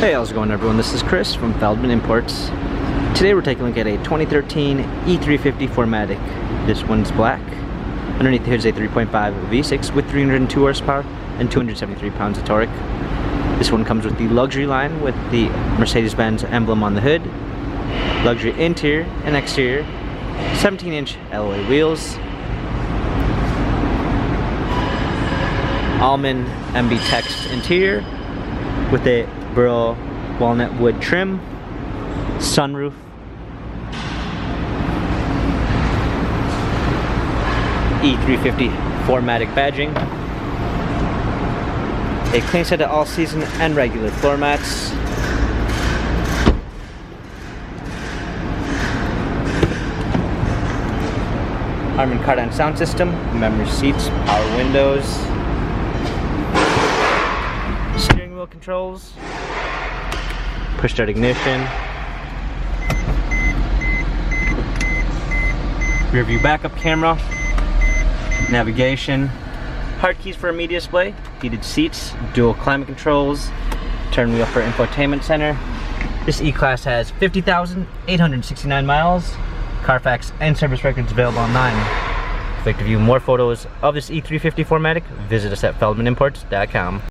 Hey, how's it going everyone? This is Chris from Feldmann Imports. Today we're taking a look at a 2013 E350 4MATIC. This one's black. Underneath the hood is a 3.5 V6 with 302 horsepower and 273 pounds of torque. This one comes with the luxury line with the Mercedes-Benz emblem on the hood, luxury interior and exterior, 17-inch alloy wheels, almond MB text interior with a burl walnut wood trim, sunroof, E350 4MATIC badging, a clean set of all-season and regular floor mats, Harman Kardon sound system, memory seats, power windows, steering wheel controls, push start ignition, rear view backup camera, navigation, hard keys for a media display, heated seats, dual climate controls, turn wheel for infotainment center. This E-Class has 50,869 miles, Carfax and service records available online. If you'd like to view more photos of this E350 4MATIC, visit us at feldmanimports.com.